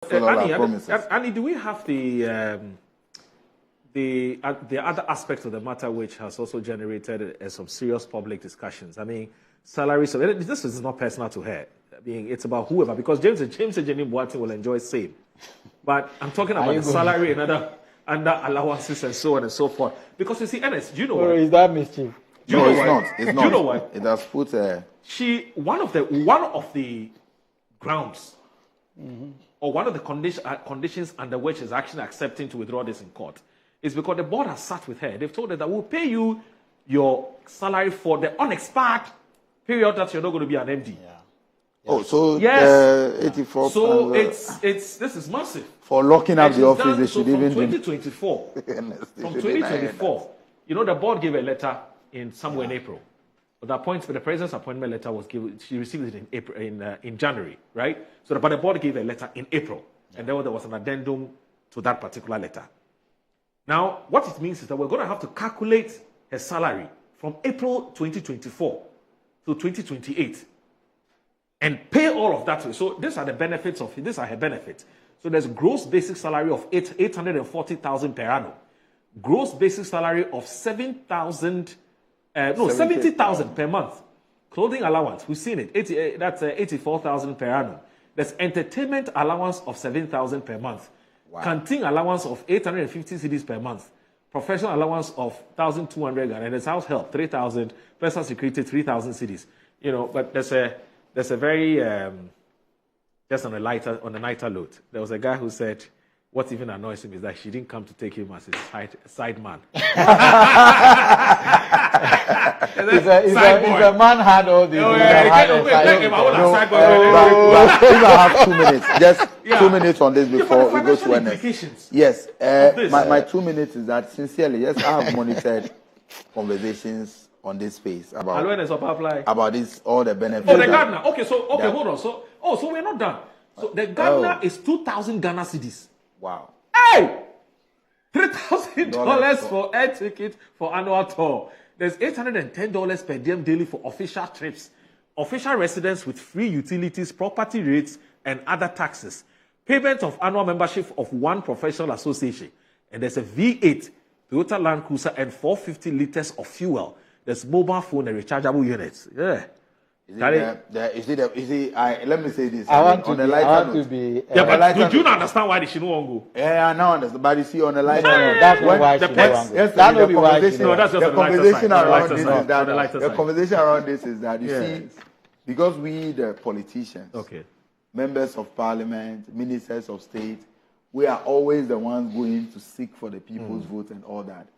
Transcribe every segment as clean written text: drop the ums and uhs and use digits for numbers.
Annie, do we have the other aspect of the matter which has also generated some serious public discussions? I mean, salaries. So this is not personal to her. I mean, it's about whoever, because James and Jenny Boateng will enjoy same. But I'm talking about the salary and other allowances and so on and so forth. Because you see, Ernest, do you know what? Is that mischief? No, it's not. It's not. Do you know what? It has put one of the grounds or one of the conditions under which she's actually accepting to withdraw this in court is because the board has sat with her. They've told her that we'll pay you your salary for the unexpired period that you're not going to be an MD. Yeah. Oh, so yes. 84. So this is massive. For locking up the office, they should even from 2024. From 2024, you know, the board gave a letter in somewhere in April. But the president's appointment letter was given. She received it in April, in January, right? So, but the board gave a letter in April, and then there was an addendum to that particular letter. Now, what it means is that we're going to have to calculate her salary from April 2024 to 2028, and pay all of that to her. So, these are her benefits. So, there's gross basic salary of 840,000 per annum, gross basic salary of 70,000 per month. Clothing allowance, we've seen it. That's 84,000 per annum. There's entertainment allowance of 7,000 per month. Wow. Canteen allowance of 850 cedis per month. Professional allowance of 1,200, and there's house help 3,000. Personal security 3,000 cedis. You know, but there's a very just on a lighter note. There was a guy who said, what even annoys him is that she didn't come to take him as his side man. If a man had all these, if I have 2 minutes, just 2 minutes on this before we go to Ernest. Yes, my 2 minutes is that sincerely, yes, I have monitored conversations on this space about this, all the benefits. Oh, the Ghana. Okay, hold on. So we're not done. So the Ghana is 2,000 Ghana cedis. Wow. Hey! $3,000 for air ticket for annual tour. There's $810 per diem daily for official trips. Official residence with free utilities, property rates, and other taxes. Payment of annual membership of one professional association. And there's a V8 Toyota Land Cruiser and 450 liters of fuel. There's mobile phone and rechargeable units. Yeah. Let me say this. I want to be. But do you not understand why she don't want to go? Yeah, I know understand. But you see, on the lighter note, that's not why she don't want to go. That's not why she don't want to go. The conversation around this is that. The conversation around this is that you see, because we the politicians, members of parliament, ministers of state, we are always the ones going to seek for the people's vote and all that.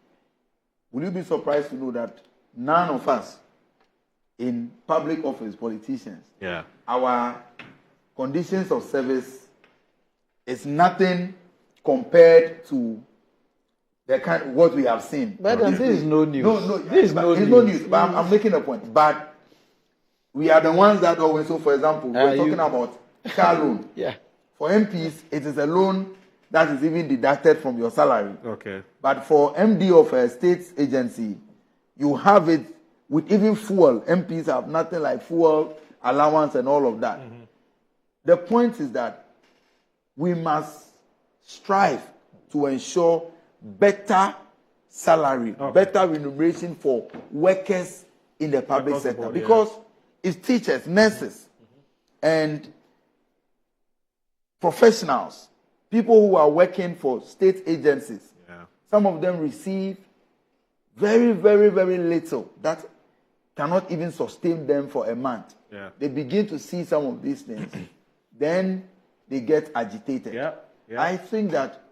Will you be surprised to know that none of us in public office, politicians, our conditions of service is nothing compared to the kind what we have seen. But this is no news. It's no news. But I'm making a point. But we are the ones that always. So, for example, we're talking about car loan. For MPs, it is a loan that is even deducted from your salary. Okay. But for MD of a state agency, you have it. With even fuel, MPs have nothing like fuel allowance and all of that. The point is that we must strive to ensure better salary, better remuneration for workers in the public sector. Because it's teachers, nurses, and professionals, people who are working for state agencies. Some of them receive very, very, very little. That cannot even sustain them for a month. They begin to see some of these things. Then they get agitated. I think that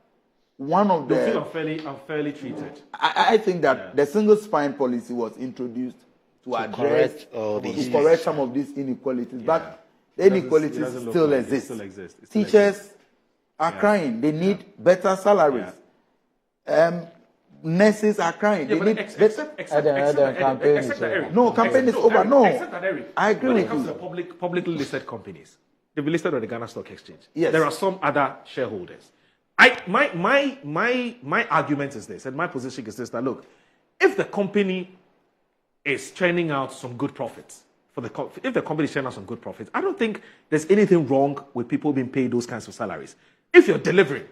one of the... They feel unfairly treated. I think that the single spine policy was introduced to address, to correct some of these inequalities. But the inequalities still exist. Teachers are crying. They need better salaries. Nurses are crying. Except that No, campaign is over. No, I agree when it comes to publicly listed companies, they've been listed on the Ghana Stock Exchange. There are some other shareholders. My argument is this, and my position is this: that look, if the company is churning out some good profits, if the company is churning out some good profits, I don't think there's anything wrong with people being paid those kinds of salaries. if you're delivering.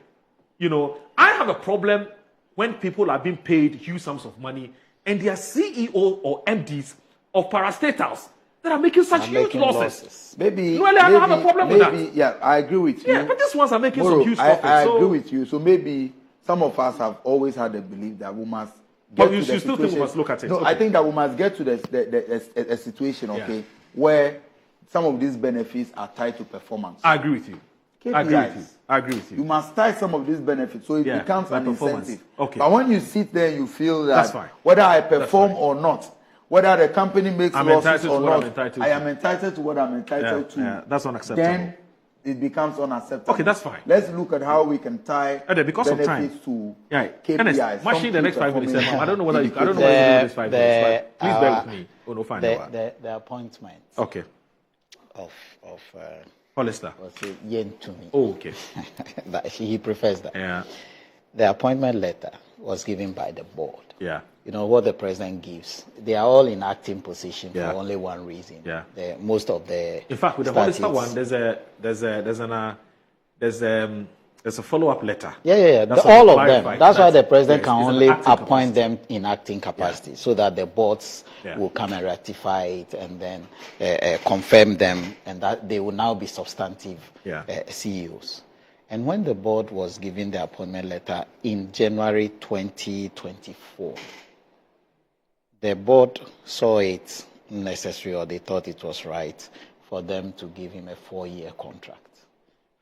I have a problem when people are being paid huge sums of money and they are CEO or MDs of parastatals that are making such huge losses. Maybe I don't have a problem with that. Yeah, I agree with you. Yeah, but these ones are making some huge profits. I agree with you. So maybe some of us have always had the belief that we must. But you still think we must look at it? No, okay. I think that we must get to a situation, where some of these benefits are tied to performance. I agree with you. KPIs. I agree with you. You must tie some of these benefits so it becomes an incentive. Okay. But when you sit there, you feel that whether I perform or not, whether the company makes losses or not, I am entitled to what I'm entitled to. Yeah, that's unacceptable. Then it becomes unacceptable. Okay, that's fine. Let's look at how we can tie benefits to KPIs. Mashing the next 5 minutes. I don't know whether you can do this 5 minutes, but please bear with me. The appointment. Okay. Of Hollister. Yen to me. Oh, okay. He prefers that. Yeah. The appointment letter was given by the board. Yeah. What the president gives. They are all in acting position for only one reason. Yeah. Most of the. In fact, with the Hollister one, there's a follow-up letter. Yeah. All of them. That's why the president can only appoint them in acting capacity, so that the boards will come and ratify it and then confirm them, and that they will now be substantive CEOs. And when the board was given the appointment letter in January 2024, the board saw it necessary, or they thought it was right, for them to give him a 4-year contract.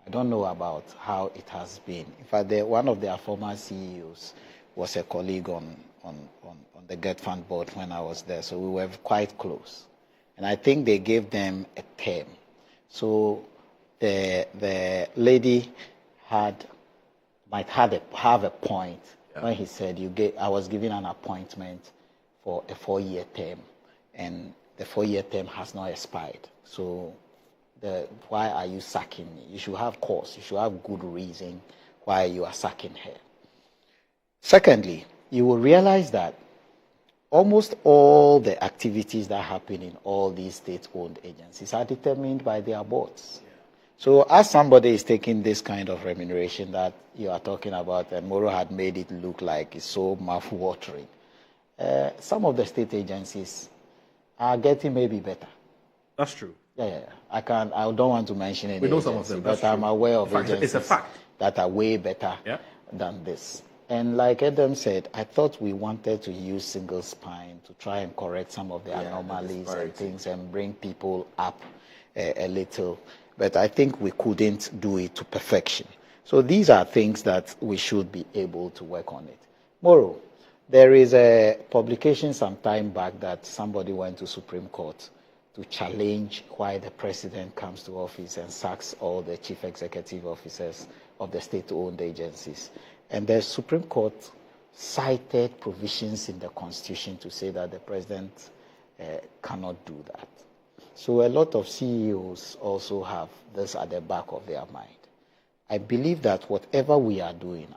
I don't know about how it has been. In fact, one of their former CEOs was a colleague on the Get Fund board when I was there, so we were quite close. And I think they gave them a term. So the lady might have a point when he said, I was given an appointment for a 4-year term, and the 4-year term has not expired. So why are you sacking me? You should have cause. You should have good reason why you are sacking her. Secondly, you will realize that almost all the activities that happen in all these state-owned agencies are determined by their boards. So as somebody is taking this kind of remuneration that you are talking about, and Moro had made it look like it's so mouth-watering, some of the state agencies are getting maybe better. That's true. Yeah. I don't want to mention any. We know some of them, but I'm aware of agencies it's a fact that are way better than this. And like Adam said, I thought we wanted to use single spine to try and correct some of the anomalies and things and bring people up a little. But I think we couldn't do it to perfection. So these are things that we should be able to work on it. Moro, there is a publication some time back that somebody went to Supreme Court to challenge why the president comes to office and sacks all the chief executive officers of the state-owned agencies. And the Supreme Court cited provisions in the Constitution to say that the president cannot do that. So a lot of CEOs also have this at the back of their mind. I believe that whatever we are doing,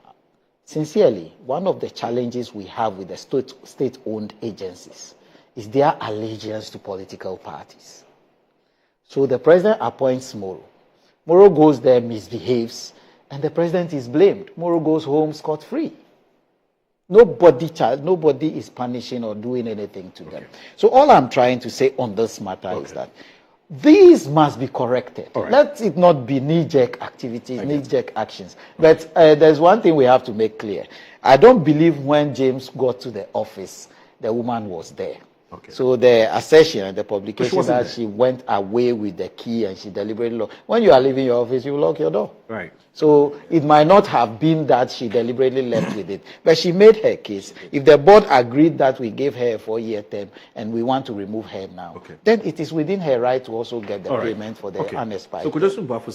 sincerely, one of the challenges we have with the state-owned agencies is their allegiance to political parties. So the president appoints Moro. Moro goes there, misbehaves, and the president is blamed. Moro goes home scot-free. Nobody is punishing or doing anything to them. So all I'm trying to say on this matter is that these must be corrected. Right. Let it not be knee-jerk activities, knee-jerk actions. But there's one thing we have to make clear. I don't believe when James got to the office, the woman was there. So the assertion and the publication that she went away with the key and she deliberately locked. When you are leaving your office, you lock your door. Right. So it might not have been that she deliberately left with it, but she made her case. If the board agreed that we gave her a 4-year term and we want to remove her now, then it is within her right to also get the payment for the unexpired.